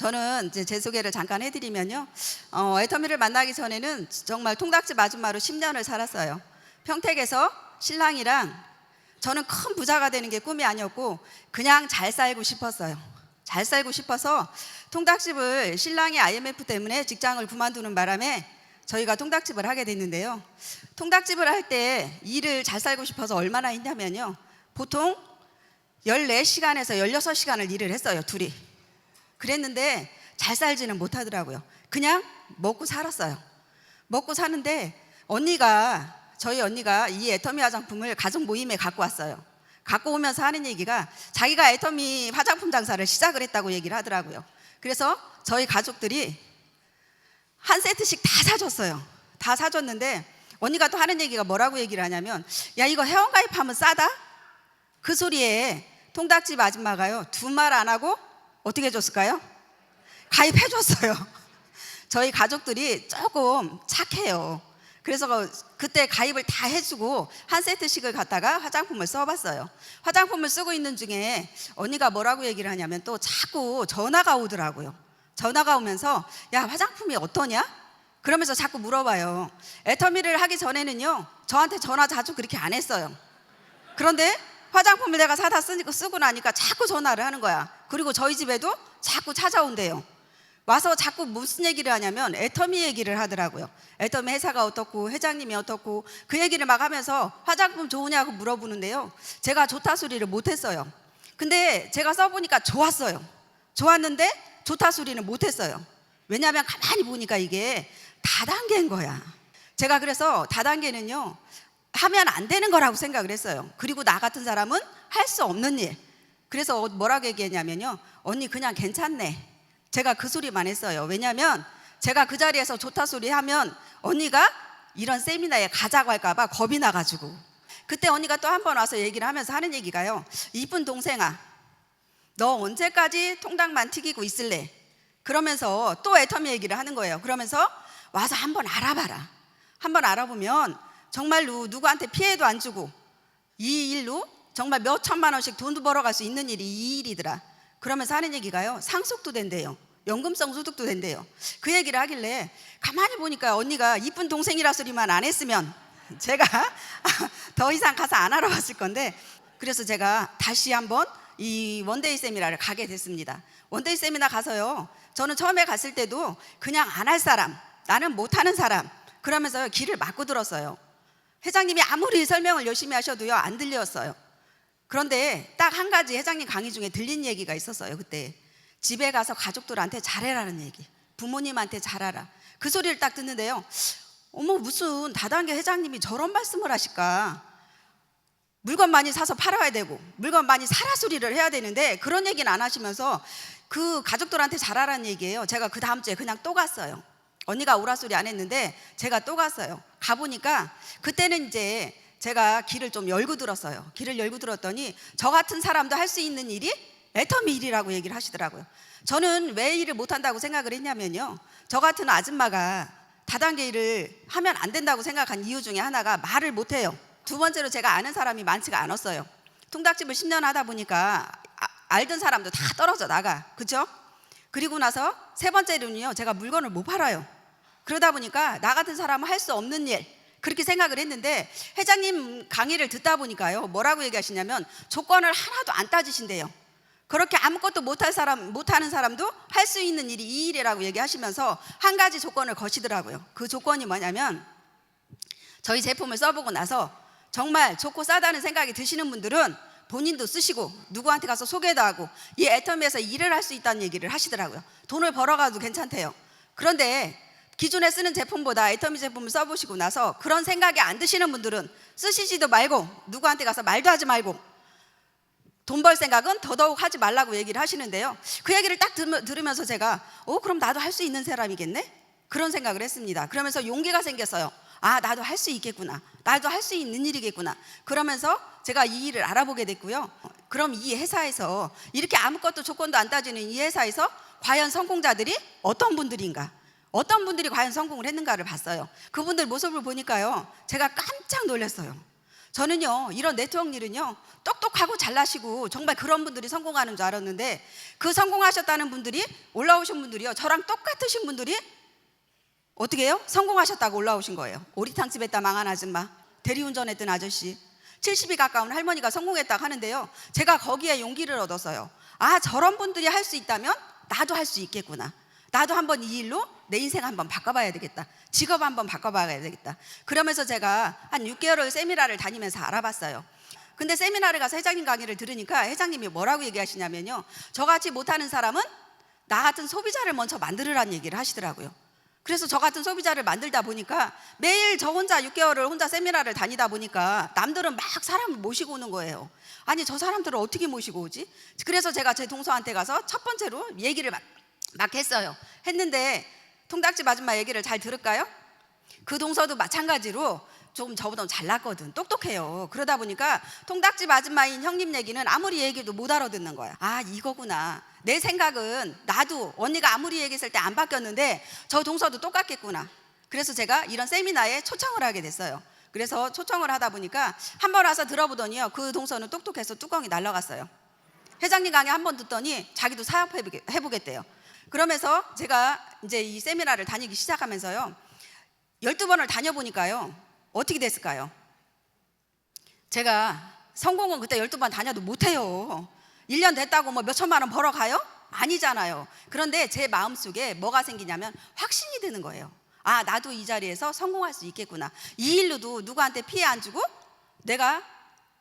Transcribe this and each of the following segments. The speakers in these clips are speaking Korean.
저는 이제 제 소개를 잠깐 해드리면요. 애터미를 만나기 전에는 정말 통닭집 아줌마로 10년을 살았어요. 평택에서 신랑이랑 저는 큰 부자가 되는 게 꿈이 아니었고 그냥 잘 살고 싶었어요. 잘 살고 싶어서 통닭집을 신랑이 IMF 때문에 직장을 그만두는 바람에 저희가 통닭집을 하게 됐는데요. 통닭집을 할 때 일을 잘 살고 싶어서 얼마나 했냐면요. 보통 14시간에서 16시간을 일을 했어요, 둘이. 그랬는데 잘 살지는 못하더라고요. 그냥 먹고 살았어요. 먹고 사는데 저희 언니가 이 애터미 화장품을 가족 모임에 갖고 왔어요. 갖고 오면서 하는 얘기가 자기가 애터미 화장품 장사를 시작을 했다고 얘기를 하더라고요. 그래서 저희 가족들이 한 세트씩 다 사줬어요. 다 사줬는데 언니가 또 하는 얘기가 뭐라고 얘기를 하냐면, 야, 이거 회원가입하면 싸다? 그 소리에 통닭집 아줌마가요, 두 말 안 하고 어떻게 해줬을까요? 가입해줬어요. 저희 가족들이 조금 착해요. 그래서 그때 가입을 다 해주고 한 세트씩을 갖다가 화장품을 써봤어요. 화장품을 쓰고 있는 중에 언니가 뭐라고 얘기를 하냐면 또 자꾸 전화가 오더라고요. 전화가 오면서 야, 화장품이 어떠냐? 그러면서 자꾸 물어봐요. 애터미를 하기 전에는요, 저한테 전화 자주 그렇게 안 했어요. 그런데 화장품을 내가 사다 쓰고 나니까 자꾸 전화를 하는 거야. 그리고 저희 집에도 자꾸 찾아온대요. 와서 자꾸 무슨 얘기를 하냐면 애터미 얘기를 하더라고요. 애터미 회사가 어떻고 회장님이 어떻고 그 얘기를 막 하면서 화장품 좋으냐고 물어보는데요, 제가 좋다 소리를 못했어요. 근데 제가 써보니까 좋았어요. 좋았는데 좋다 소리는 못했어요. 왜냐하면 가만히 보니까 이게 다단계인 거야. 제가 그래서 다단계는요, 하면 안 되는 거라고 생각을 했어요. 그리고 나 같은 사람은 할 수 없는 일. 그래서 뭐라고 얘기했냐면요, 언니 그냥 괜찮네. 제가 그 소리만 했어요. 왜냐하면 제가 그 자리에서 좋다 소리 하면 언니가 이런 세미나에 가자고 할까 봐 겁이 나가지고. 그때 언니가 또 한 번 와서 얘기를 하면서 하는 얘기가요, 이쁜 동생아, 너 언제까지 통닭만 튀기고 있을래? 그러면서 또 애터미 얘기를 하는 거예요. 그러면서 와서 한번 알아봐라. 한번 알아보면 정말로 누구한테 피해도 안 주고 이 일로 정말 몇 천만 원씩 돈도 벌어갈 수 있는 일이 이 일이더라. 그러면서 하는 얘기가요, 상속도 된대요. 연금성 소득도 된대요. 그 얘기를 하길래 가만히 보니까 언니가 이쁜 동생이라 소리만 안 했으면 제가 더 이상 가서 안 알아봤을 건데, 그래서 제가 다시 한번 이 원데이 세미나를 가게 됐습니다. 원데이 세미나 가서요, 저는 처음에 갔을 때도 그냥 안 할 사람, 나는 못하는 사람, 그러면서 길을 막고 들었어요. 회장님이 아무리 설명을 열심히 하셔도요, 안 들렸어요. 그런데 딱 한 가지 회장님 강의 중에 들린 얘기가 있었어요. 그때 집에 가서 가족들한테 잘해라는 얘기, 부모님한테 잘하라, 그 소리를 딱 듣는데요, 어머, 무슨 다단계 회장님이 저런 말씀을 하실까? 물건 많이 사서 팔아야 되고 물건 많이 사라 소리를 해야 되는데 그런 얘기는 안 하시면서 그 가족들한테 잘하라는 얘기예요. 제가 그 다음 주에 그냥 또 갔어요. 언니가 오라 소리 안 했는데 제가 또 갔어요. 가보니까 그때는 이제 제가 길을 좀 열고 들었어요. 길을 열고 들었더니 저 같은 사람도 할 수 있는 일이 애터미 일이라고 얘기를 하시더라고요. 저는 왜 일을 못한다고 생각을 했냐면요, 저 같은 아줌마가 다단계 일을 하면 안 된다고 생각한 이유 중에 하나가 말을 못해요. 두 번째로 제가 아는 사람이 많지가 않았어요. 통닭집을 10년 하다 보니까 알던 사람도 다 떨어져 나가, 그렇죠? 그리고 나서 세 번째로는요, 제가 물건을 못 팔아요. 그러다 보니까 나 같은 사람은 할 수 없는 일, 그렇게 생각을 했는데 회장님 강의를 듣다 보니까요, 뭐라고 얘기하시냐면 조건을 하나도 안 따지신대요. 그렇게 아무것도 못하는 사람도 할 수 있는 일이 이 일이라고 얘기하시면서 한 가지 조건을 거시더라고요. 그 조건이 뭐냐면, 저희 제품을 써보고 나서 정말 좋고 싸다는 생각이 드시는 분들은 본인도 쓰시고 누구한테 가서 소개도 하고 이 애터미에서 일을 할 수 있다는 얘기를 하시더라고요. 돈을 벌어가도 괜찮대요. 그런데 기존에 쓰는 제품보다 애터미 제품을 써보시고 나서 그런 생각이 안 드시는 분들은 쓰시지도 말고 누구한테 가서 말도 하지 말고 돈 벌 생각은 더더욱 하지 말라고 얘기를 하시는데요, 그 얘기를 딱 들으면서 제가 그럼 나도 할 수 있는 사람이겠네? 그런 생각을 했습니다. 그러면서 용기가 생겼어요. 아, 나도 할 수 있겠구나, 나도 할 수 있는 일이겠구나. 그러면서 제가 이 일을 알아보게 됐고요. 그럼 이 회사에서 이렇게 아무것도 조건도 안 따지는 이 회사에서 과연 성공자들이 어떤 분들인가, 어떤 분들이 과연 성공을 했는가를 봤어요. 그분들 모습을 보니까요, 제가 깜짝 놀랐어요. 저는요 이런 네트워크 일은요 똑똑하고 잘나시고 정말 그런 분들이 성공하는 줄 알았는데, 그 성공하셨다는 분들이 올라오신 분들이요 저랑 똑같으신 분들이 어떻게 해요? 성공하셨다고 올라오신 거예요. 오리탕집 했다 망한 아줌마, 대리운전했던 아저씨, 70이 가까운 할머니가 성공했다고 하는데요, 제가 거기에 용기를 얻었어요. 아, 저런 분들이 할 수 있다면 나도 할 수 있겠구나. 나도 한번 이 일로 내 인생 한번 바꿔봐야 되겠다. 직업 한번 바꿔봐야 되겠다. 그러면서 제가 한 6개월을 세미나를 다니면서 알아봤어요. 근데 세미나를 가서 회장님 강의를 들으니까 회장님이 뭐라고 얘기하시냐면요, 저같이 못하는 사람은 나 같은 소비자를 먼저 만들으라는 얘기를 하시더라고요. 그래서 저 같은 소비자를 만들다 보니까 매일 저 혼자 6개월을 혼자 세미나를 다니다 보니까 남들은 막 사람을 모시고 오는 거예요. 아니, 저 사람들을 어떻게 모시고 오지? 그래서 제가 제 동서한테 가서 첫 번째로 얘기를 막 했어요. 했는데 통닭집 아줌마 얘기를 잘 들을까요? 그 동서도 마찬가지로 좀 저보다 잘났거든. 똑똑해요. 그러다 보니까 통닭집 아줌마인 형님 얘기는 아무리 얘기해도 못 알아듣는 거야. 아, 이거구나. 내 생각은 나도 언니가 아무리 얘기했을 때 안 바뀌었는데 저 동서도 똑같겠구나. 그래서 제가 이런 세미나에 초청을 하게 됐어요. 그래서 초청을 하다 보니까 한 번 와서 들어보더니요, 그 동서는 똑똑해서 뚜껑이 날아갔어요. 회장님 강의 한 번 듣더니 자기도 사업해보겠대요. 그러면서 제가 이제 이 세미나를 다니기 시작하면서요 12번을 다녀보니까요 어떻게 됐을까요? 제가 성공은 그때 12번 다녀도 못해요. 1년 됐다고 뭐 몇천만 원 벌어가요? 아니잖아요. 그런데 제 마음속에 뭐가 생기냐면 확신이 드는 거예요. 아, 나도 이 자리에서 성공할 수 있겠구나. 이 일로도 누구한테 피해 안 주고 내가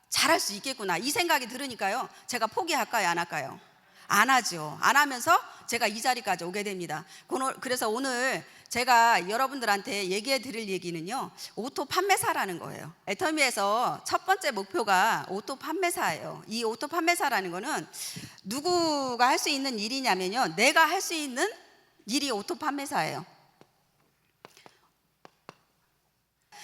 잘할 수 있겠구나. 이 생각이 들으니까요 제가 포기할까요, 안 할까요? 안 하죠. 안 하면서 제가 이 자리까지 오게 됩니다. 그래서 오늘 제가 여러분들한테 얘기해 드릴 얘기는요 오토 판매사라는 거예요. 애터미에서 첫 번째 목표가 오토 판매사예요. 이 오토 판매사라는 거는 누구가 할 수 있는 일이냐면요, 내가 할 수 있는 일이 오토 판매사예요.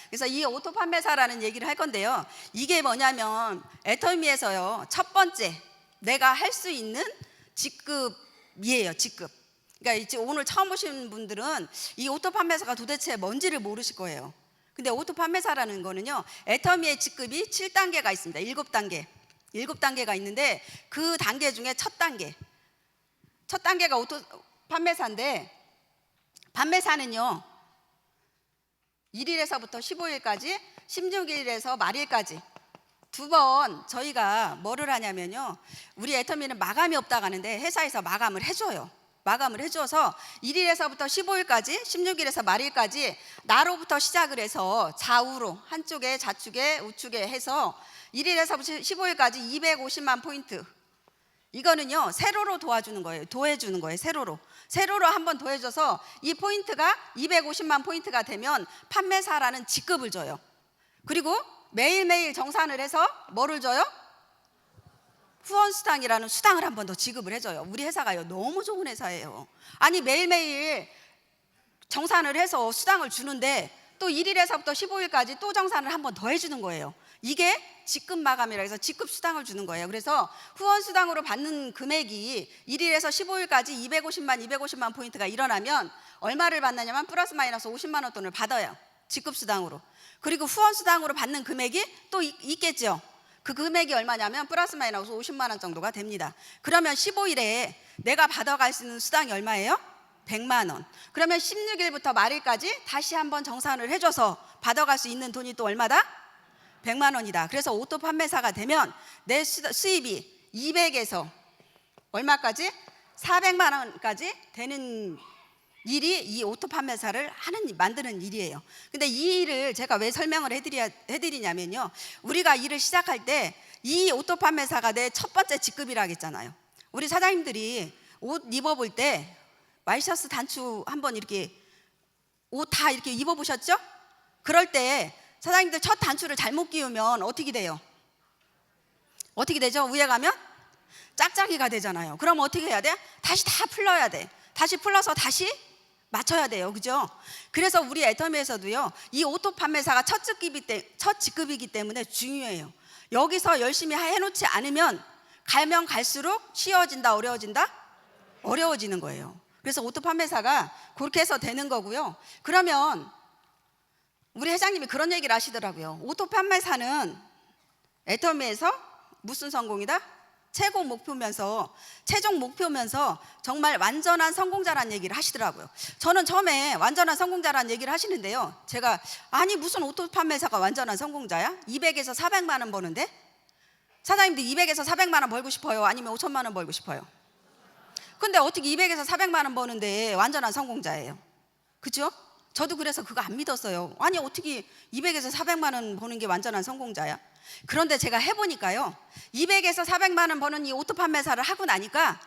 그래서 이 오토 판매사라는 얘기를 할 건데요, 이게 뭐냐면 애터미에서요 첫 번째 내가 할 수 있는 직급이에요. 직급. 그러니까 이제 오늘 처음 보신 분들은 이 오토 판매사가 도대체 뭔지를 모르실 거예요. 근데 오토 판매사라는 거는요 애터미의 직급이 7단계가 있습니다. 7단계가 있는데 그 단계 중에 첫 단계가 오토 판매사인데, 판매사는요 1일에서부터 15일까지, 16일에서 말일까지 두 번 저희가 뭐를 하냐면요, 우리 애터미는 마감이 없다고 하는데 회사에서 마감을 해줘요. 마감을 해줘서 1일에서부터 15일까지, 16일에서 말일까지 나로부터 시작을 해서 좌우로, 한쪽에 좌측에 우측에 해서 1일에서부터 15일까지 250만 포인트. 이거는요 세로로 도와주는 거예요. 더해주는 거예요. 세로로 한번 더해줘서 이 포인트가 250만 포인트가 되면 판매사라는 직급을 줘요. 그리고 매일매일 정산을 해서 뭐를 줘요? 후원수당이라는 수당을 한 번 더 지급을 해줘요. 우리 회사가요 너무 좋은 회사예요. 아니, 매일매일 정산을 해서 수당을 주는데 또 1일에서부터 15일까지 또 정산을 한 번 더 해주는 거예요. 이게 직급 마감이라 해서 직급 수당을 주는 거예요. 그래서 후원 수당으로 받는 금액이 1일에서 15일까지 250만 포인트가 일어나면 얼마를 받느냐면 플러스 마이너스 50만 원 돈을 받아요. 직급 수당으로. 그리고 후원 수당으로 받는 금액이 또 있겠죠. 그 금액이 얼마냐면 플러스 마이너스 50만 원 정도가 됩니다. 그러면 15일에 내가 받아갈 수 있는 수당이 얼마예요? 100만 원. 그러면 16일부터 말일까지 다시 한번 정산을 해줘서 받아갈 수 있는 돈이 또 얼마다? 100만 원이다. 그래서 오토 판매사가 되면 내 수입이 200에서 얼마까지? 400만 원까지 되는 일이 이 오토 판매사를 만드는 일이에요. 근데 이 일을 제가 왜 설명을 해드리냐면요, 우리가 일을 시작할 때 이 오토 판매사가 내 첫 번째 직급이라고 했잖아요. 우리 사장님들이 옷 입어볼 때 와이셔츠 단추 한번 이렇게 옷 다 이렇게 입어보셨죠? 그럴 때 사장님들 첫 단추를 잘못 끼우면 어떻게 돼요? 어떻게 되죠? 위에 가면 짝짝이가 되잖아요. 그럼 어떻게 해야 돼? 다시 다 풀러야 돼. 다시 풀러서 다시 맞춰야 돼요. 그죠? 그래서 우리 애터미에서도요 이 오토 판매사가 첫 직급이기 때문에 중요해요. 여기서 열심히 해놓지 않으면 가면 갈수록 쉬워진다, 어려워지는 거예요. 그래서 오토 판매사가 그렇게 해서 되는 거고요. 그러면 우리 회장님이 그런 얘기를 하시더라고요. 오토 판매사는 애터미에서 무슨 성공이다? 최종 목표면서 정말 완전한 성공자라는 얘기를 하시더라고요. 저는 처음에 완전한 성공자라는 얘기를 하시는데요, 제가 아니 무슨 오토 판매사가 완전한 성공자야? 200에서 400만 원 버는데? 사장님도 200에서 400만 원 벌고 싶어요? 아니면 5천만 원 벌고 싶어요? 근데 어떻게 200에서 400만 원 버는데 완전한 성공자예요? 그죠? 저도 그래서 그거 안 믿었어요. 아니 어떻게 200에서 400만 원 버는 게 완전한 성공자야? 그런데 제가 해보니까요, 200에서 400만 원 버는 이 오토 판매사를 하고 나니까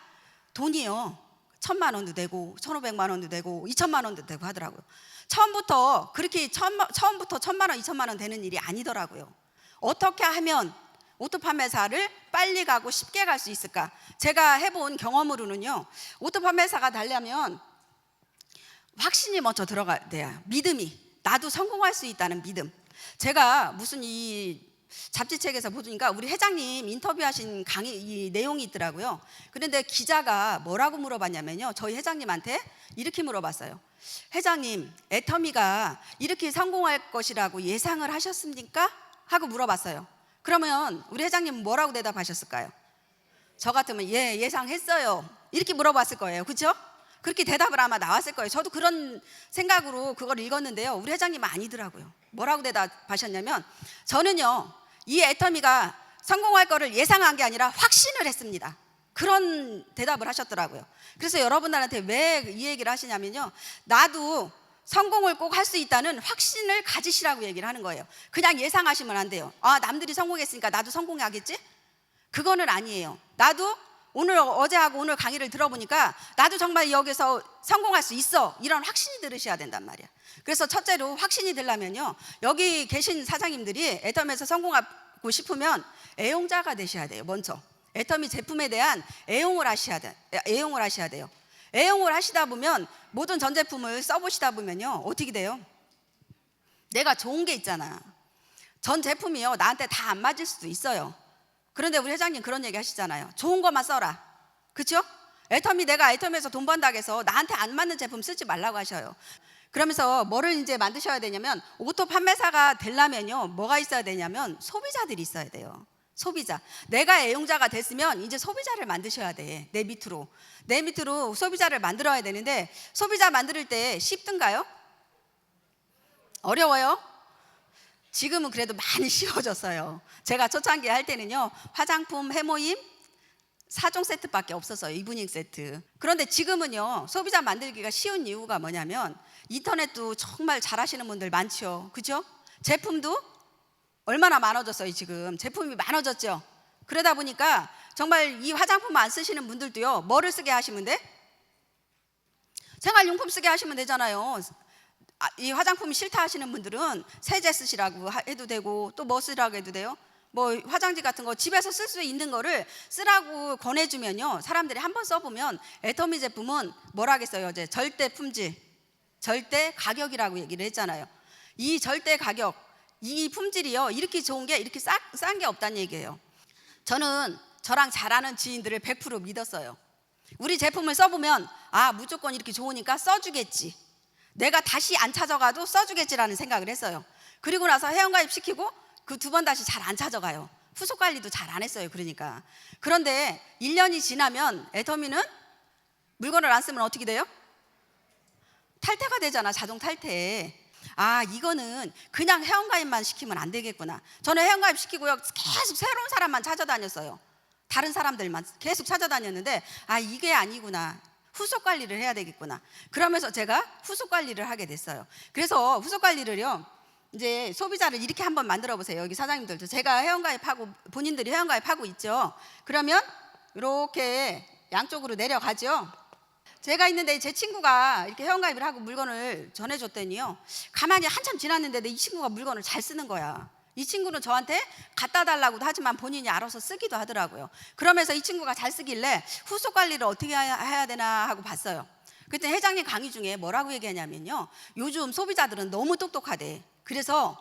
돈이요 1,000만 원도 되고 1,500만 원도 되고 2,000만 원도 되고 하더라고요. 처음부터 그렇게 처음부터 1,000만 원 2,000만 원 되는 일이 아니더라고요. 어떻게 하면 오토 판매사를 빨리 가고 쉽게 갈 수 있을까? 제가 해본 경험으로는요, 오토 판매사가 되려면 확신이 먼저 들어가야 돼요. 믿음이, 나도 성공할 수 있다는 믿음. 제가 무슨 이 잡지책에서 보니까 우리 회장님 인터뷰하신 강의 이 내용이 있더라고요. 그런데 기자가 뭐라고 물어봤냐면요, 저희 회장님한테 이렇게 물어봤어요. 회장님, 애터미가 이렇게 성공할 것이라고 예상을 하셨습니까? 하고 물어봤어요. 그러면 우리 회장님은 뭐라고 대답하셨을까요? 저 같으면 예, 예상했어요, 이렇게 물어봤을 거예요. 그렇죠? 그렇게 대답을 아마 나왔을 거예요. 저도 그런 생각으로 그걸 읽었는데요, 우리 회장님은 아니더라고요. 뭐라고 대답하셨냐면, 저는요 이 애터미가 성공할 거를 예상한 게 아니라 확신을 했습니다. 그런 대답을 하셨더라고요. 그래서 여러분들한테 왜 이 얘기를 하시냐면요, 나도 성공을 꼭 할 수 있다는 확신을 가지시라고 얘기를 하는 거예요. 그냥 예상하시면 안 돼요. 아, 남들이 성공했으니까 나도 성공하겠지? 그거는 아니에요. 나도 어제하고 오늘 강의를 들어보니까 나도 정말 여기서 성공할 수 있어, 이런 확신이 들으셔야 된단 말이야. 그래서 첫째로 확신이 들려면요, 여기 계신 사장님들이 애터미에서 성공하고 싶으면 애용자가 되셔야 돼요. 먼저 애터미 제품에 대한 애용을 하셔야 돼요. 애용을 하시다 보면, 모든 전 제품을 써보시다 보면요, 어떻게 돼요? 내가 좋은 게 있잖아. 전 제품이요 나한테 다 안 맞을 수도 있어요. 그런데 우리 회장님 그런 얘기 하시잖아요. 좋은 것만 써라. 그렇죠? 내가 애터미에서 돈 번다고 해서 나한테 안 맞는 제품 쓰지 말라고 하셔요. 그러면서 뭐를 이제 만드셔야 되냐면, 오토 판매사가 되려면요 뭐가 있어야 되냐면 소비자들이 있어야 돼요. 소비자. 내가 애용자가 됐으면 이제 소비자를 만드셔야 돼. 내 밑으로 소비자를 만들어야 되는데, 소비자 만들 때 쉽든가요? 어려워요? 지금은 그래도 많이 쉬워졌어요. 제가 초창기 할 때는요, 화장품, 해모임 4종 세트밖에 없었어요. 이브닝 세트. 그런데 지금은요, 소비자 만들기가 쉬운 이유가 뭐냐면, 인터넷도 정말 잘하시는 분들 많죠. 그죠? 제품도 얼마나 많아졌어요. 지금 제품이 많아졌죠. 그러다 보니까 정말 이 화장품 안 쓰시는 분들도요, 뭐를 쓰게 하시면 돼? 생활용품 쓰게 하시면 되잖아요. 이 화장품이 싫다 하시는 분들은 세제 쓰시라고 해도 되고, 또 뭐 쓰라고 해도 돼요. 뭐 화장지 같은 거 집에서 쓸 수 있는 거를 쓰라고 권해주면요, 사람들이 한번 써보면, 애터미 제품은 뭐라 하겠어요? 어제 절대 품질, 절대 가격이라고 얘기를 했잖아요. 이 절대 가격, 이 품질이요 이렇게 좋은 게, 이렇게 싼 게 없다는 얘기예요. 저는 저랑 잘 아는 지인들을 100% 믿었어요. 우리 제품을 써보면 아, 무조건 이렇게 좋으니까 써주겠지, 내가 다시 안 찾아가도 써주겠지라는 생각을 했어요. 그리고 나서 회원가입 시키고 그 2번 다시 잘 안 찾아가요. 후속 관리도 잘 안 했어요. 그러니까. 그런데 1년이 지나면 애터미는 물건을 안 쓰면 어떻게 돼요? 탈퇴가 되잖아. 자동 탈퇴. 아, 이거는 그냥 회원가입만 시키면 안 되겠구나. 저는 회원가입 시키고요, 계속 새로운 사람만 찾아다녔어요. 다른 사람들만 계속 찾아다녔는데, 아, 이게 아니구나, 후속 관리를 해야 되겠구나. 그러면서 제가 후속 관리를 하게 됐어요. 그래서 후속 관리를요, 이제 소비자를 이렇게 한번 만들어 보세요. 여기 사장님들도 제가 회원가입하고, 본인들이 회원가입하고 있죠. 그러면 이렇게 양쪽으로 내려가죠. 제가 있는데 제 친구가 이렇게 회원가입을 하고 물건을 전해줬더니요, 가만히 한참 지났는데 이 친구가 물건을 잘 쓰는 거야. 이 친구는 저한테 갖다 달라고도 하지만 본인이 알아서 쓰기도 하더라고요. 그러면서 이 친구가 잘 쓰길래 후속 관리를 어떻게 해야 되나 하고 봤어요. 그때 회장님 강의 중에 뭐라고 얘기하냐면요, 요즘 소비자들은 너무 똑똑하대. 그래서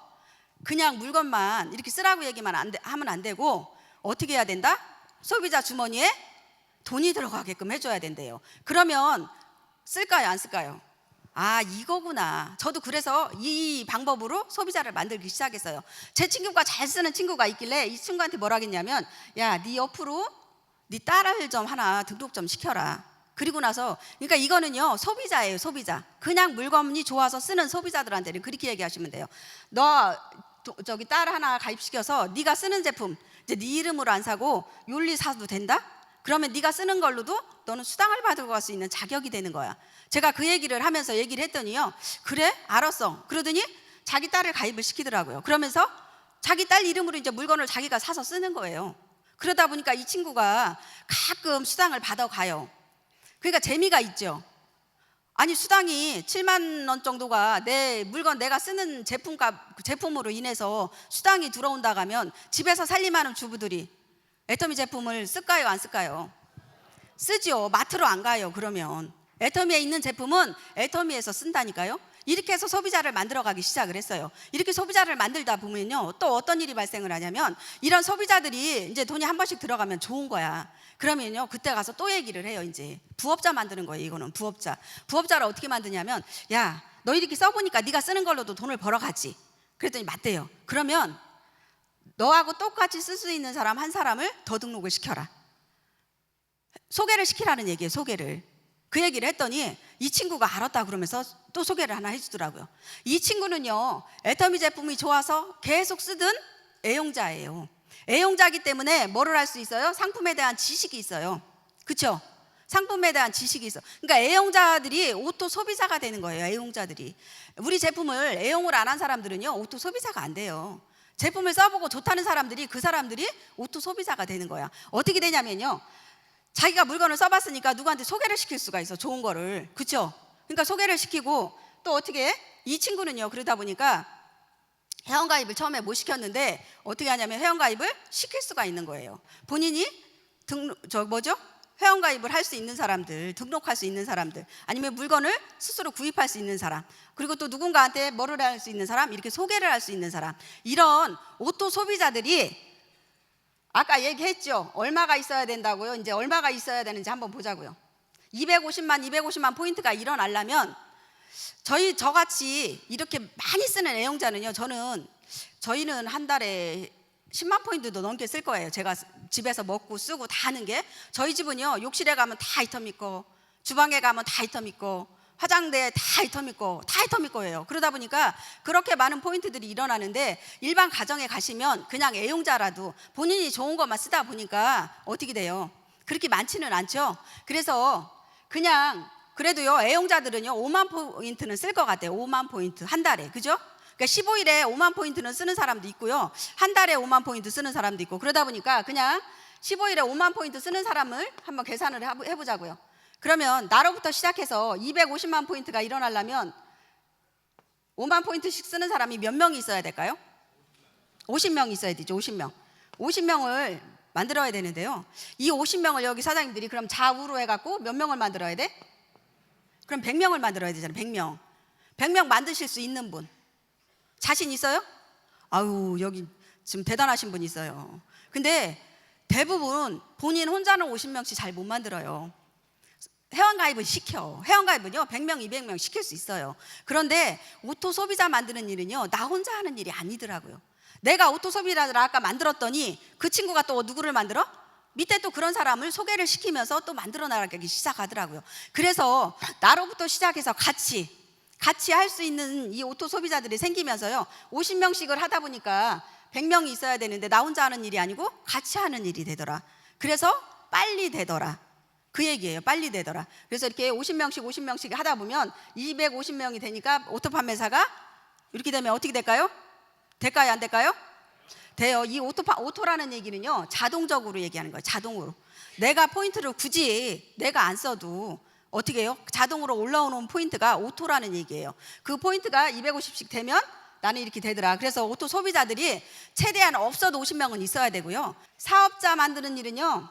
그냥 물건만 이렇게 쓰라고 얘기만 하면 안 되고, 어떻게 해야 된다? 소비자 주머니에 돈이 들어가게끔 해줘야 된대요. 그러면 쓸까요, 안 쓸까요? 아, 이거구나. 저도 그래서 이 방법으로 소비자를 만들기 시작했어요. 제 친구가 잘 쓰는 친구가 있길래 이 친구한테 뭐라 했냐면, 야, 네 옆으로 네 딸을 좀 하나 등록 좀 시켜라. 그리고 나서, 그러니까 이거는요, 소비자예요, 소비자. 그냥 물건이 좋아서 쓰는 소비자들한테는 그렇게 얘기하시면 돼요. 너 저기 딸 하나 가입시켜서 네가 쓰는 제품 이제 네 이름으로 안 사고 윤리 사도 된다? 그러면 네가 쓰는 걸로도 너는 수당을 받아갈 수 있는 자격이 되는 거야. 제가 그 얘기를 하면서 얘기를 했더니요, 그래? 알았어. 그러더니 자기 딸을 가입을 시키더라고요. 그러면서 자기 딸 이름으로 이제 물건을 자기가 사서 쓰는 거예요. 그러다 보니까 이 친구가 가끔 수당을 받아가요. 그러니까 재미가 있죠. 아니, 수당이 7만 원 정도가 내 물건 내가 쓰는 제품으로 인해서 수당이 들어온다 하면 집에서 살림하는 주부들이 애터미 제품을 쓸까요, 안 쓸까요? 쓰죠. 마트로 안 가요. 그러면 애터미에 있는 제품은 애터미에서 쓴다니까요. 이렇게 해서 소비자를 만들어가기 시작을 했어요. 이렇게 소비자를 만들다 보면요, 또 어떤 일이 발생을 하냐면, 이런 소비자들이 이제 돈이 한 번씩 들어가면 좋은 거야. 그러면요, 그때 가서 또 얘기를 해요. 이제 부업자 만드는 거예요. 이거는 부업자를 어떻게 만드냐면, 야, 너 이렇게 써보니까 네가 쓰는 걸로도 돈을 벌어가지. 그랬더니 맞대요. 그러면 너하고 똑같이 쓸 수 있는 사람 한 사람을 더 등록을 시켜라. 소개를 시키라는 얘기예요. 소개를. 그 얘기를 했더니 이 친구가 알았다 그러면서 또 소개를 하나 해주더라고요. 이 친구는요, 애터미 제품이 좋아서 계속 쓰던 애용자예요. 애용자이기 때문에 뭐를 할 수 있어요? 상품에 대한 지식이 있어요. 그렇죠? 상품에 대한 지식이 있어. 그러니까 애용자들이 오토 소비자가 되는 거예요. 애용자들이. 우리 제품을 애용을 안 한 사람들은요, 오토 소비자가 안 돼요. 제품을 써보고 좋다는 사람들이, 그 사람들이 오토 소비자가 되는 거야. 어떻게 되냐면요, 자기가 물건을 써봤으니까 누구한테 소개를 시킬 수가 있어. 좋은 거를. 그렇죠? 그러니까 소개를 시키고, 또 어떻게 해? 이 친구는요, 그러다 보니까 회원가입을 처음에 못 시켰는데 어떻게 하냐면 회원가입을 시킬 수가 있는 거예요. 본인이 회원가입을 할 수 있는 사람들, 등록할 수 있는 사람들, 아니면 물건을 스스로 구입할 수 있는 사람, 그리고 또 누군가한테 뭐를 할 수 있는 사람, 이렇게 소개를 할 수 있는 사람, 이런 오토 소비자들이 아까 얘기했죠. 얼마가 있어야 된다고요? 이제 얼마가 있어야 되는지 한번 보자고요. 250만 포인트가 일어나려면 저같이 이렇게 많이 쓰는 애용자는요, 저희는 한 달에 10만 포인트도 넘게 쓸 거예요. 제가 집에서 먹고 쓰고 다 하는 게. 저희 집은요, 욕실에 가면 다 애터미 거, 주방에 가면 다 애터미 거, 화장대에 다 애터미 거, 다 애터미 거예요. 그러다 보니까 그렇게 많은 포인트들이 일어나는데, 일반 가정에 가시면 그냥 애용자라도 본인이 좋은 것만 쓰다 보니까 어떻게 돼요? 그렇게 많지는 않죠. 그래서 그냥 그래도요, 애용자들은요 5만 포인트는 쓸 것 같아요. 5만 포인트 한 달에. 그죠? 그러니까 15일에 5만 포인트는 쓰는 사람도 있고요, 한 달에 5만 포인트 쓰는 사람도 있고, 그러다 보니까 그냥 15일에 5만 포인트 쓰는 사람을 한번 계산을 해보자고요. 그러면 나로부터 시작해서 250만 포인트가 일어나려면 5만 포인트씩 쓰는 사람이 몇 명이 있어야 될까요? 50명이 있어야 되죠. 50명을 만들어야 되는데요, 이 50명을 여기 사장님들이 그럼 좌우로 해갖고 몇 명을 만들어야 돼? 그럼 100명을 만들어야 되잖아요. 100명 만드실 수 있는 분 자신 있어요? 아유, 여기 지금 대단하신 분 있어요. 근데 대부분 본인 혼자는 50명씩 잘 못 만들어요. 회원가입은 시켜. 회원가입은요 100명, 200명 시킬 수 있어요. 그런데 오토 소비자 만드는 일은요, 나 혼자 하는 일이 아니더라고요. 내가 오토 소비자를 아까 만들었더니 그 친구가 또 누구를 만들어? 밑에 또 그런 사람을 소개를 시키면서 또 만들어 나가기 시작하더라고요. 그래서 나로부터 시작해서 같이 할 수 있는 이 오토 소비자들이 생기면서요, 50명씩을 하다 보니까 100명이 있어야 되는데 나 혼자 하는 일이 아니고 같이 하는 일이 되더라. 그래서 빨리 되더라. 그 얘기예요. 빨리 되더라. 그래서 이렇게 50명씩 하다 보면 250명이 되니까 오토 판매사가 이렇게 되면 어떻게 될까요? 될까요, 안 될까요? 돼요. 이 오토라는 얘기는요, 자동적으로 얘기하는 거예요. 자동으로. 내가 포인트를 굳이 내가 안 써도 어떻게 해요? 자동으로 올라오는 포인트가 오토라는 얘기예요. 그 포인트가 250씩 되면 나는 이렇게 되더라. 그래서 오토 소비자들이 최대한 없어도 50명은 있어야 되고요. 사업자 만드는 일은요,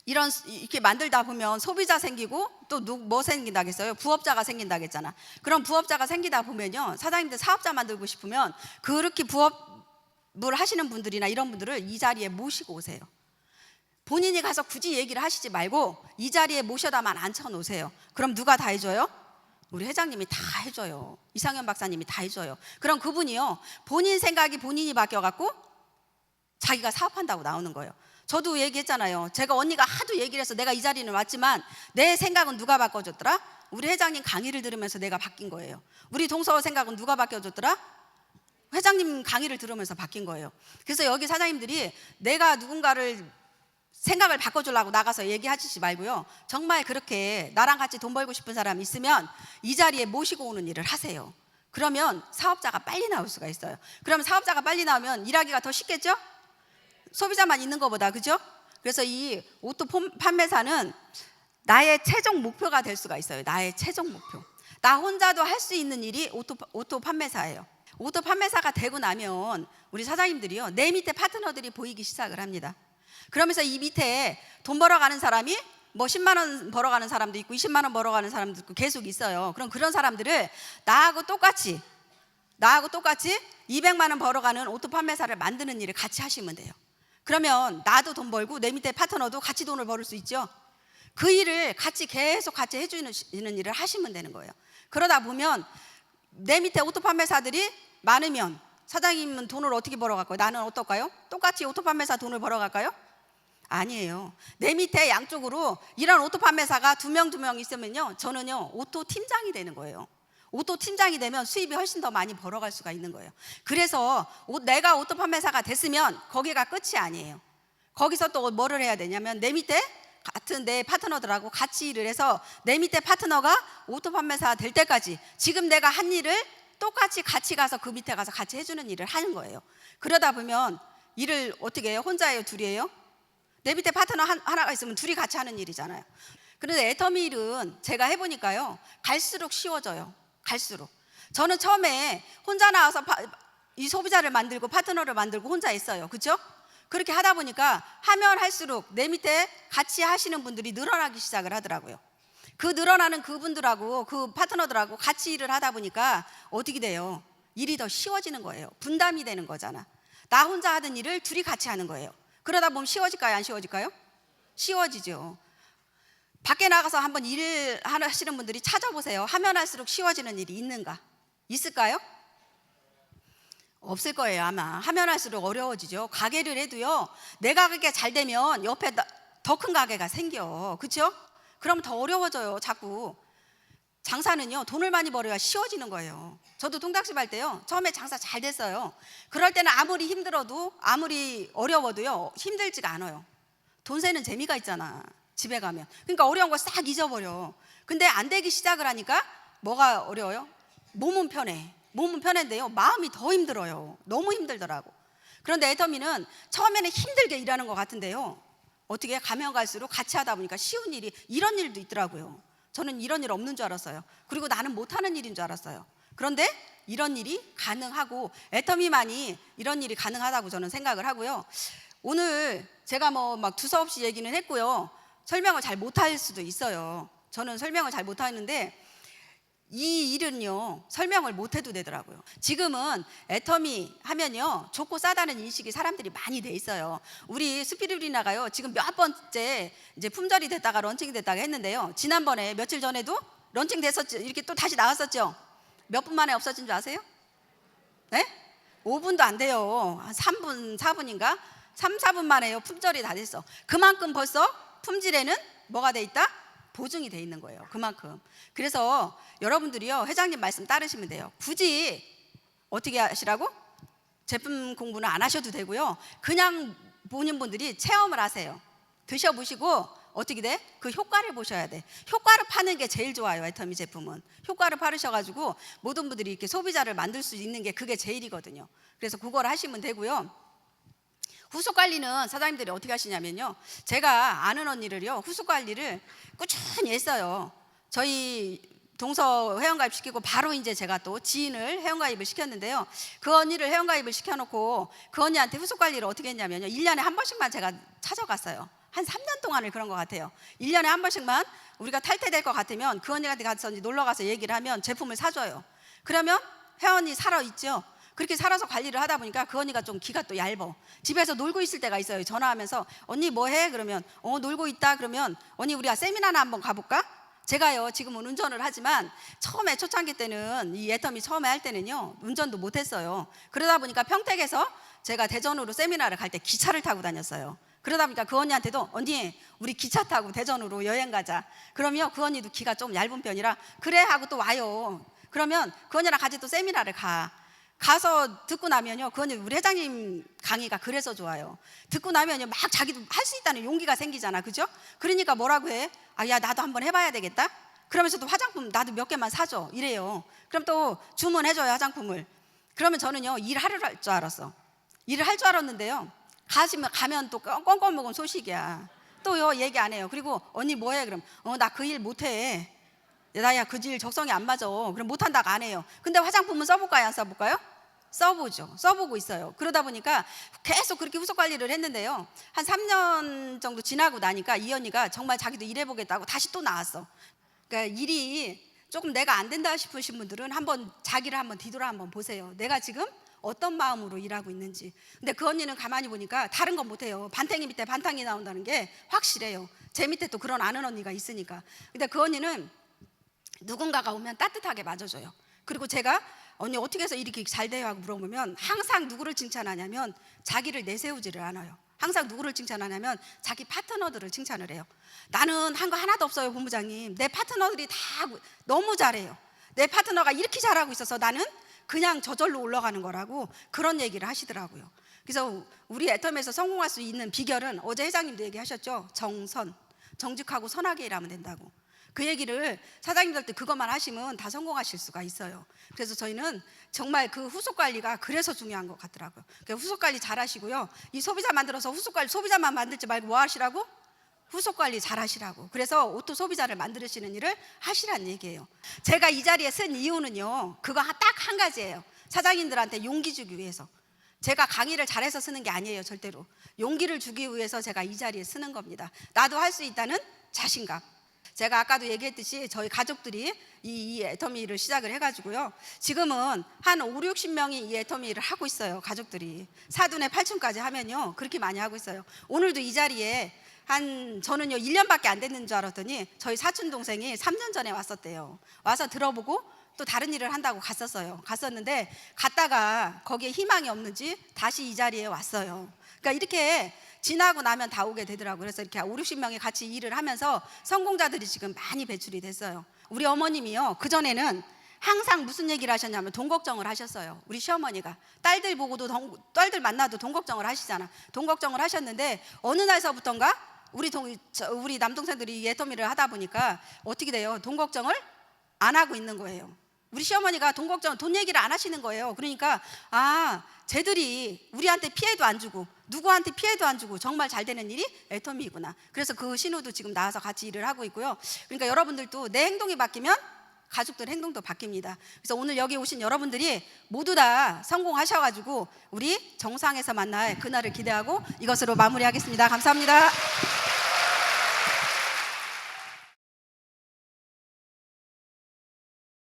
이렇게 만들다 보면 소비자 생기고 또 뭐 생긴다겠어요? 부업자가 생긴다겠잖아. 그럼 부업자가 생기다 보면요, 사장님들 사업자 만들고 싶으면 그렇게 부업을 하시는 분들이나 이런 분들을 이 자리에 모시고 오세요. 본인이 가서 굳이 얘기를 하시지 말고 이 자리에 모셔다만 앉혀놓으세요. 그럼 누가 다 해줘요? 우리 회장님이 다 해줘요. 이상현 박사님이 다 해줘요. 그럼 그분이요, 본인 생각이 본인이 바뀌어갖고 자기가 사업한다고 나오는 거예요. 저도 얘기했잖아요. 제가 언니가 하도 얘기를 해서 내가 이 자리는 왔지만 내 생각은 누가 바꿔줬더라? 우리 회장님 강의를 들으면서 내가 바뀐 거예요. 우리 동서 생각은 누가 바꿔줬더라? 회장님 강의를 들으면서 바뀐 거예요. 그래서 여기 사장님들이 내가 누군가를 생각을 바꿔주려고 나가서 얘기하시지 말고요, 정말 그렇게 나랑 같이 돈 벌고 싶은 사람 있으면 이 자리에 모시고 오는 일을 하세요. 그러면 사업자가 빨리 나올 수가 있어요. 그러면 사업자가 빨리 나오면 일하기가 더 쉽겠죠? 소비자만 있는 것보다, 그죠? 그래서 이 오토 판매사는 나의 최종 목표가 될 수가 있어요. 나의 최종 목표. 나 혼자도 할 수 있는 일이 오토 판매사예요. 오토 판매사가 되고 나면 우리 사장님들이요, 내 밑에 파트너들이 보이기 시작을 합니다. 그러면서 이 밑에 돈 벌어가는 사람이 뭐 10만 원 벌어가는 사람도 있고 20만 원 벌어가는 사람도 있고 계속 있어요. 그럼 그런 사람들을 나하고 똑같이 200만 원 벌어가는 오토 판매사를 만드는 일을 같이 하시면 돼요. 그러면 나도 돈 벌고 내 밑에 파트너도 같이 돈을 벌을 수 있죠. 그 일을 계속 같이 해주는 일을 하시면 되는 거예요. 그러다 보면 내 밑에 오토 판매사들이 많으면 사장님은 돈을 어떻게 벌어갈까요? 나는 어떨까요? 똑같이 오토 판매사 돈을 벌어갈까요? 아니에요. 내 밑에 양쪽으로 이런 오토 판매사가 두 명 있으면요, 저는요 오토 팀장이 되는 거예요. 오토 팀장이 되면 수입이 훨씬 더 많이 벌어갈 수가 있는 거예요. 그래서 내가 오토 판매사가 됐으면 거기가 끝이 아니에요. 거기서 또 뭐를 해야 되냐면 내 밑에 같은 내 파트너들하고 같이 일을 해서 내 밑에 파트너가 오토 판매사 될 때까지 지금 내가 한 일을 똑같이 같이 가서 그 밑에 가서 같이 해주는 일을 하는 거예요. 그러다 보면 일을 어떻게 해요? 혼자예요? 둘이에요? 내 밑에 파트너 하나가 있으면 둘이 같이 하는 일이잖아요. 그런데 애터미 일은 제가 해보니까요, 갈수록 쉬워져요. 갈수록. 저는 처음에 혼자 나와서 이 소비자를 만들고 파트너를 만들고 혼자 했어요. 그렇죠? 그렇게 하다 보니까 하면 할수록 내 밑에 같이 하시는 분들이 늘어나기 시작을 하더라고요. 그 늘어나는 그분들하고 그 파트너들하고 같이 일을 하다 보니까 어떻게 돼요? 일이 더 쉬워지는 거예요. 분담이 되는 거잖아. 나 혼자 하던 일을 둘이 같이 하는 거예요. 그러다 보면 쉬워질까요? 안 쉬워질까요? 쉬워지죠. 밖에 나가서 한번 일을 하시는 분들이 찾아보세요. 하면 할수록 쉬워지는 일이 있는가? 있을까요? 없을 거예요. 아마 하면 할수록 어려워지죠. 가게를 해도요, 내 가게가 잘 되면 옆에 더 큰 가게가 생겨. 그렇죠? 그럼 더 어려워져요. 자꾸 장사는요, 돈을 많이 벌어야 쉬워지는 거예요. 저도 통닭집 할 때요, 처음에 장사 잘 됐어요. 그럴 때는 아무리 힘들어도 아무리 어려워도요 힘들지가 않아요. 돈 세는 재미가 있잖아, 집에 가면. 그러니까 어려운 거 싹 잊어버려. 근데 안 되기 시작을 하니까 뭐가 어려워요? 몸은 편한데요, 마음이 더 힘들어요. 너무 힘들더라고. 그런데 애터미는 처음에는 힘들게 일하는 것 같은데요, 어떻게 가면 갈수록 같이 하다 보니까 쉬운 일이, 이런 일도 있더라고요. 저는 이런 일 없는 줄 알았어요. 그리고 나는 못하는 일인 줄 알았어요. 그런데 이런 일이 가능하고 애터미만이 이런 일이 가능하다고 저는 생각을 하고요. 오늘 제가 뭐 막 두서없이 얘기는 했고요, 설명을 잘 못할 수도 있어요. 저는 설명을 잘 못하는데 이 일은요, 설명을 못해도 되더라고요. 지금은 애터미 하면요, 좋고 싸다는 인식이 사람들이 많이 돼 있어요. 우리 스피루리나가요, 지금 몇 번째 이제 품절이 됐다가 런칭이 됐다가 했는데요, 지난번에 며칠 전에도 런칭 됐었죠. 이렇게 또 다시 나왔었죠. 몇 분 만에 없어진 줄 아세요? 네? 5분도 안 돼요. 한 3분, 4분인가? 3, 4분 만에요, 품절이 다 됐어. 그만큼 벌써 품질에는 뭐가 돼 있다? 보증이 돼 있는 거예요. 그만큼. 그래서 여러분들이요, 회장님 말씀 따르시면 돼요. 굳이 어떻게 하시라고? 제품 공부는 안 하셔도 되고요, 그냥 보는 분들이 체험을 하세요. 드셔보시고 어떻게 돼? 그 효과를 보셔야 돼. 효과를 파는 게 제일 좋아요. 애터미 제품은 효과를 파르셔가지고 모든 분들이 이렇게 소비자를 만들 수 있는 게 그게 제일이거든요. 그래서 그걸 하시면 되고요. 후속 관리는 사장님들이 어떻게 하시냐면요, 제가 아는 언니를요, 후속 관리를 꾸준히 했어요. 저희 동서 회원가입 시키고 바로 이제 제가 또 지인을 회원가입을 시켰는데요, 그 언니를 회원가입을 시켜놓고 그 언니한테 후속 관리를 어떻게 했냐면요, 1년에 한 번씩만 제가 찾아갔어요. 한 3년 동안을 그런 것 같아요. 1년에 한 번씩만 우리가 탈퇴될 것 같으면 그 언니한테 가서 놀러 가서 얘기를 하면 제품을 사줘요. 그러면 회원이 살아있죠. 그렇게 살아서 관리를 하다 보니까 그 언니가 좀 기가 또 얇어. 집에서 놀고 있을 때가 있어요. 전화하면서 언니 뭐 해? 그러면 놀고 있다. 그러면 언니 우리가 세미나나 한번 가볼까? 제가요 지금은 운전을 하지만 처음에 초창기 때는 이 애터미 처음에 할 때는요 운전도 못했어요. 그러다 보니까 평택에서 제가 대전으로 세미나를 갈 때 기차를 타고 다녔어요. 그러다 보니까 그 언니한테도 언니 우리 기차 타고 대전으로 여행 가자. 그러면 그 언니도 귀가 좀 얇은 편이라 그래 하고 또 와요. 그러면 그 언니랑 같이 또 세미나를 가서 듣고 나면요 그 언니 우리 회장님 강의가 그래서 좋아요. 듣고 나면요 막 자기도 할 수 있다는 용기가 생기잖아, 그죠? 그러니까 뭐라고 해? 아, 야 나도 한번 해봐야 되겠다. 그러면서 또 화장품 나도 몇 개만 사줘 이래요. 그럼 또 주문해줘요 화장품을. 그러면 저는요 일을 할 줄 알았어. 일을 할 줄 알았는데요 가면 또 껌껌 먹은 소식이야. 또요 얘기 안 해요. 그리고 언니 뭐해? 그럼 나 그 일 못해. 나야 그 일 적성이 안 맞아. 그럼 못한다고 안 해요. 근데 화장품은 써볼까요 안 써볼까요? 써보죠. 써보고 있어요. 그러다 보니까 계속 그렇게 후속 관리를 했는데요 한 3년 정도 지나고 나니까 이 언니가 정말 자기도 일해보겠다고 다시 또 나왔어. 그러니까 일이 조금 내가 안 된다 싶으신 분들은 한번 자기를 한번 뒤돌아 한번 보세요. 내가 지금 어떤 마음으로 일하고 있는지. 근데 그 언니는 가만히 보니까 다른 건 못해요. 반탱이 밑에 반탕이 나온다는 게 확실해요. 제 밑에 또 그런 아는 언니가 있으니까. 근데 그 언니는 누군가가 오면 따뜻하게 맞아줘요. 그리고 제가 언니 어떻게 해서 이렇게 잘 돼요 하고 물어보면 항상 누구를 칭찬하냐면 자기를 내세우지를 않아요. 항상 누구를 칭찬하냐면 자기 파트너들을 칭찬을 해요. 나는 한 거 하나도 없어요 본부장님. 내 파트너들이 다 너무 잘해요. 내 파트너가 이렇게 잘하고 있어서 나는 그냥 저절로 올라가는 거라고 그런 얘기를 하시더라고요. 그래서 우리 애텀에서 성공할 수 있는 비결은 어제 회장님도 얘기하셨죠. 정직하고 선하게 일하면 된다고. 그 얘기를 사장님들한테 그것만 하시면 다 성공하실 수가 있어요. 그래서 저희는 정말 그 후속 관리가 그래서 중요한 것 같더라고요. 그러니까 후속 관리 잘 하시고요. 이 소비자 만들어서 후속 관리 소비자만 만들지 말고 뭐 하시라고? 후속 관리 잘 하시라고. 그래서 오토 소비자를 만드시는 일을 하시라는 얘기예요. 제가 이 자리에 쓴 이유는요 그거 딱 한 가지예요. 사장님들한테 용기 주기 위해서. 제가 강의를 잘해서 쓰는 게 아니에요. 절대로 용기를 주기 위해서 제가 이 자리에 쓰는 겁니다. 나도 할 수 있다는 자신감. 제가 아까도 얘기했듯이 저희 가족들이 이 애터미를 시작을 해가지고요 지금은 한 5, 60명이 이 애터미를 하고 있어요. 가족들이 사둔에 8층까지 하면요 그렇게 많이 하고 있어요. 오늘도 이 자리에 저는요 1년밖에 안 됐는 줄 알았더니 저희 사촌 동생이 3년 전에 왔었대요. 와서 들어보고 또 다른 일을 한다고 갔었는데 갔다가 거기에 희망이 없는지 다시 이 자리에 왔어요. 그러니까 이렇게 지나고 나면 다 오게 되더라고요. 그래서 이렇게 5, 60명이 같이 일을 하면서 성공자들이 지금 많이 배출이 됐어요. 우리 어머님이요 그전에는 항상 무슨 얘기를 하셨냐면 돈 걱정을 하셨어요. 우리 시어머니가 딸들 보고도 딸들 만나도 돈 걱정을 하시잖아. 돈 걱정을 하셨는데 어느 날서부턴가 우리 남동생들이 애터미를 하다 보니까 어떻게 돼요? 돈 걱정을 안 하고 있는 거예요. 우리 시어머니가 돈 얘기를 안 하시는 거예요. 그러니까 쟤들이 우리한테 피해도 안 주고 누구한테 피해도 안 주고 정말 잘 되는 일이 애터미구나. 그래서 그 신우도 지금 나와서 같이 일을 하고 있고요. 그러니까 여러분들도 내 행동이 바뀌면 가족들 행동도 바뀝니다. 그래서 오늘 여기 오신 여러분들이 모두 다 성공하셔가지고 우리 정상에서 만날 그날을 기대하고 이것으로 마무리하겠습니다. 감사합니다.